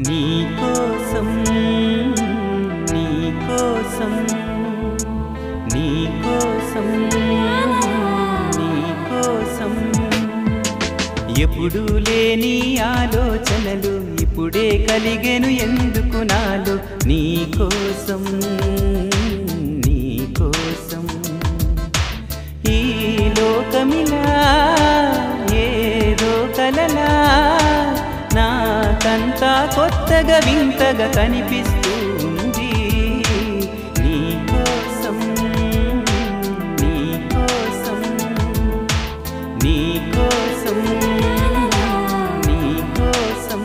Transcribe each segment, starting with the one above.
నీకోసం నీకోసం నీకోసం నీకోసం ఎప్పుడు లేని ఆలోచనలు ఇప్పుడే కలిగెను ఎందుకు నాలో నీకోసం నీకోసం ఈ లోకమిలా ఏదో కలలా నాకంతా కొత్తగా వింతగా కనిపిస్తుంది నీకోసం నీకోసం నీకోసం నీకోసం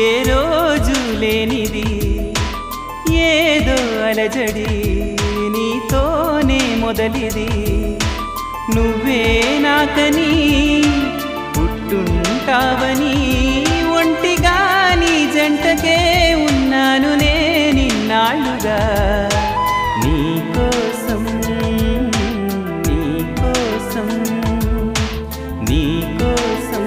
ఏ రోజు లేనిది ఏదో అలజడి నీతోనే మొదలిది నువ్వే నాకని పుట్టుంటావని ఒంటిగా నీ జంటకే ఉన్నాను నిన్నాళ్ళుగా నీకోసం నీకోసం నీకోసం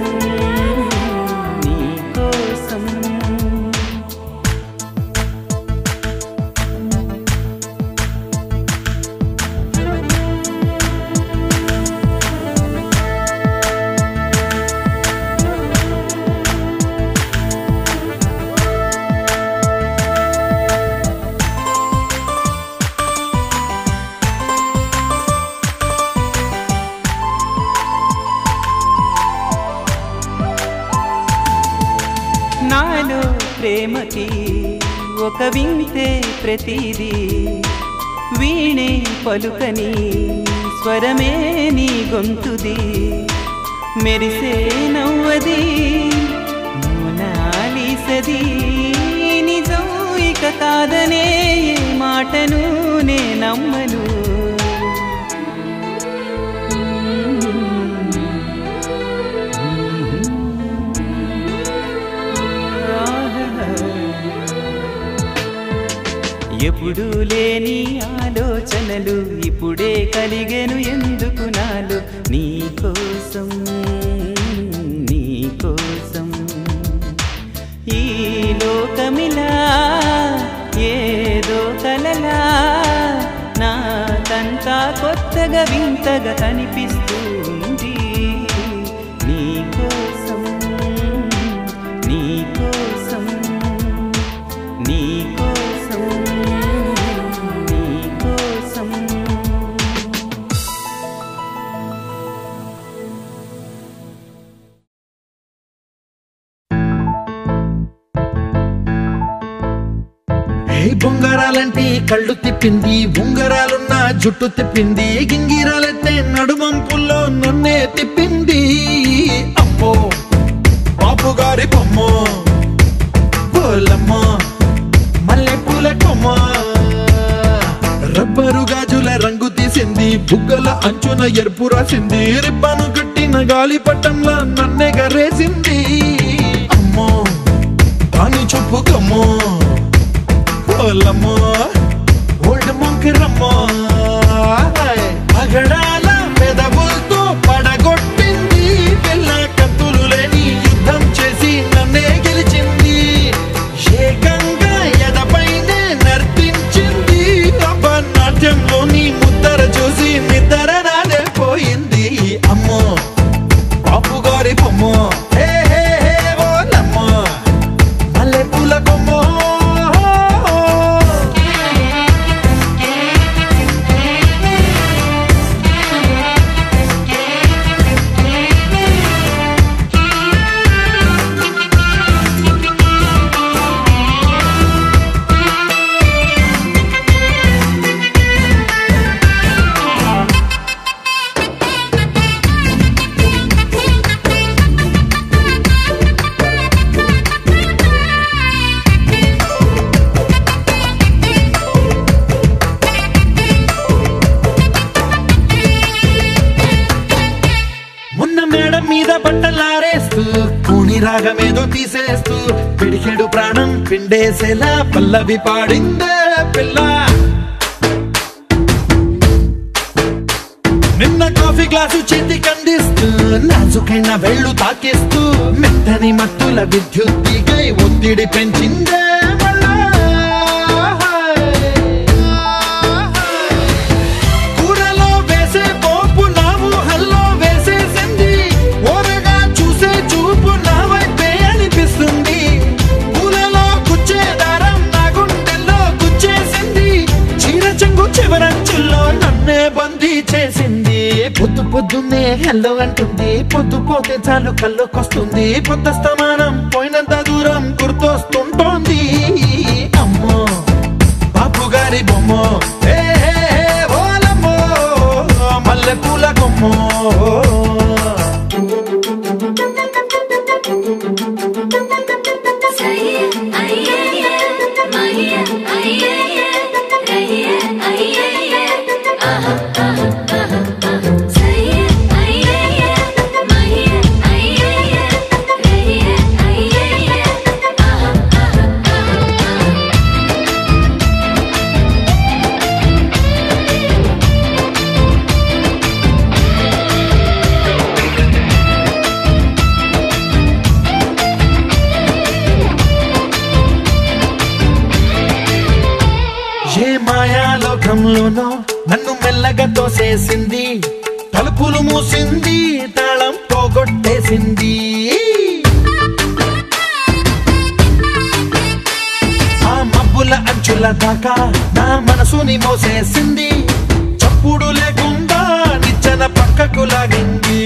నాలో ప్రేమకి ఒక వింతే ప్రతిదీ వీణే పలుకని స్వరమే నీ గొంతుది మెరిసే నవ్వది మోనాలిసది నిజం ఇక కాదనే మాటను నే నమ్మను ఎప్పుడు లేని ఆలోచనలు ఇప్పుడే కలిగెను ఎందుకు నాలో నీకోసం నీకోసం ఈ లోకమిలా ఏదో కలలా నాకంతా కొత్తగా వింతగా కనిపిస్తుంది నీకోసం నీకోసం నీకోసం నీకోసం బొంగరాలంటే కళ్ళు తిప్పింది ఉంగరాలున్న జుట్టు తిప్పింది గింగిరాలైతే నడుమంపుల్లో నన్నే తిప్పింది అమ్మో బాపు గారి బొమ్మ పోలమ్మ మల్లె పూల కొమ్మ రబ్బరు గాజుల రంగు తీసింది బుగ్గల అంచున ఎరుపు రాసింది రిబ్బను కట్టిన గాలి పట్టంలా నన్నే గరేసింది అమ్మో దాని చూపు కమ్మో పోలమ్మో ఓల్డ్ మొంకిరమ్మో అగడాల పెదవులతో పడగొట్టింది పిల్ల కత్తులు లేని యుద్ధం చేసి నన్నే గెలిచింది ఏకంగా ఎదపైనే నర్తించింది అపనాట్యంలో నీ ముద్దర చూసి నిద్ర నాదే పోయింది అమ్మో బాపు గారి బొమ్మో హే హే హే ఓలమ్మో మల్లె పూల కొమ్మో సుఖమేదో తీసేస్తూ పిడికెడు ప్రాణం పిండేసేలా పల్లవి పాడిందే పిల్ల. నిన్న కాఫీ గ్లాసు చేతి కందిస్తూ నాజుకైన వేళ్ళు తాకేస్తూ మెత్తని మత్తుల విద్యుత్ తీగై ఒత్తిడి పెంచిందే మళ్ళా. కూరలో వేసే పోపు నా ఊహల్లో వేసేసింది, ఓరగా చూసే చూపు నా వైపే అనిపిస్తుంది. పూలలో గుచ్చే దారం నా గుండెల్లో గుచ్చేసింది, చీర చెంగు చివరంచుల్లో నన్నే బందీ చేసింది. పొద్దు పొద్దున్నే హెల్లో అంటుంది, పొద్దు పోతే చాలు కళ్ళొకొస్తుంది. పొద్దస్తమానం పోయినంత దూరం గుర్తొస్తుంటోంది. అమ్మో బాపు గారి బొమ్మో ఓలమ్మో మల్లె పూల కొమ్మో. ఏ మాయాలోకంలోనో నన్ను మెల్లగా తోసేసింది, తలుపులు మూసింది, తాళం పోగొట్టేసింది. ఆ మబ్బుల అంచుల దాకా నా మనసుని మోసేసింది, చప్పుడు లేకుండా నిచ్చెన పక్కకు లాగింది.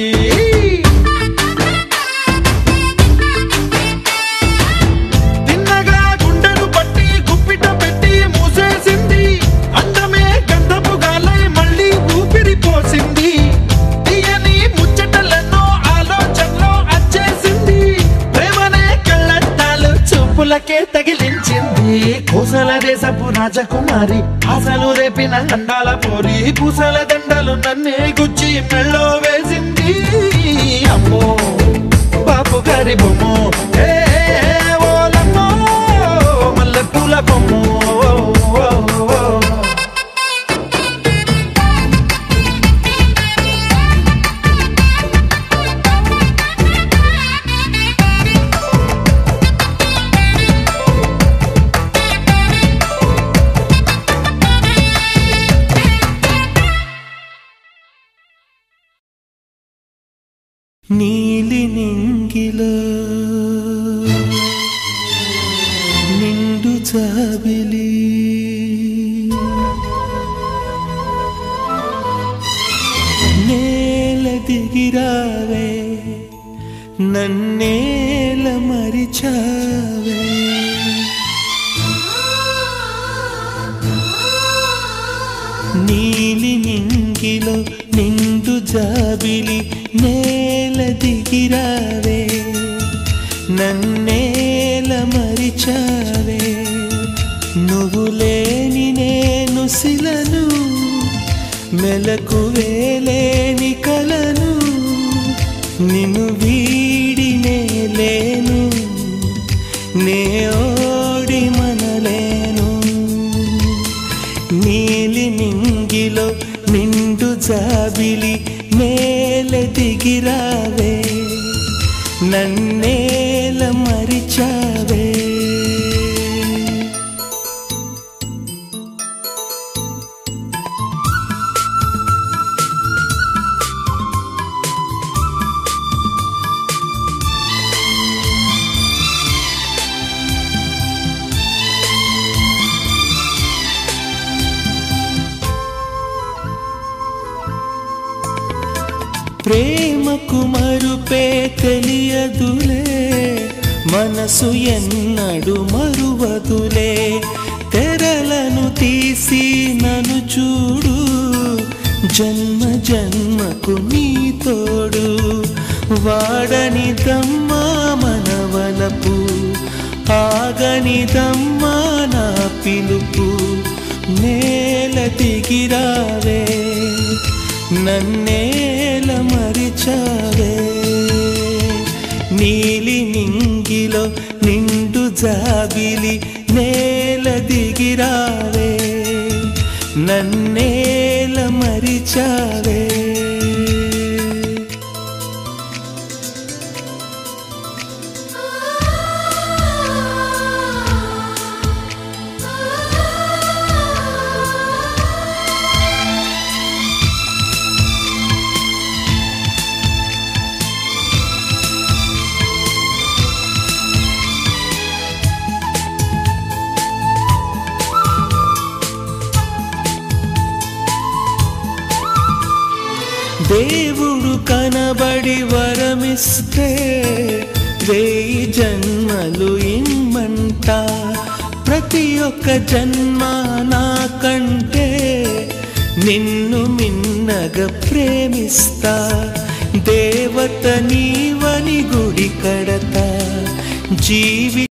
పూలకే తగిలించింది, కోసల దేశపు రాజకుమారి ఆశలు రేపిన అండాల పోరి. పూసల దండలు నన్నే గుచ్చి మెళ్ళో వేసింది. అమ్మో బాపు గారి బొమ్మో ఓలమ్మో మల్లె పూల బొమ్మో. నీలి నింగిలో నిండు జాబిలి, నేల దిగిరావే నన్నేల మరిచావే. నీలి నింగిలో నిండు జాబిలి, నేల దిగిరావే నన్నేల మరిచావే. నువ్వు లేని నేను శిలను, మెలకువే లేని కలను, నిన్ను వీడినే లేను, నే ఓడి మనలేను. నీలి నింగిలో నిండు జాబిలి, నేల దిగిరావే నన్నేల మరిచావే. ప్రేమకు మరుపే తెలియదులే, మనసు ఎన్నడు మరువదులే. తెరలను తీసి నన్ను చూడు, జన్మ జన్మకు నీ తోడు. వాడనిదమ్మా మనవలపు, ఆగనిదమ్మా నా పిలుపు. నేల దిగిరావే నన్నేల మరిచావే. నీలి నింగి కౌగిలిలో నిండు జాబిలి నేల దిగిరావే నన్నేల మరిచావే దేవుడు కనబడి వరమిస్తే 1000 జన్మలు ఇమ్మంట ప్రతి ఒక్క జన్మ నాకంటే నిన్ను మిన్నగా ప్రేమిస్తా దేవత నీవని గుడి కడతా జీవి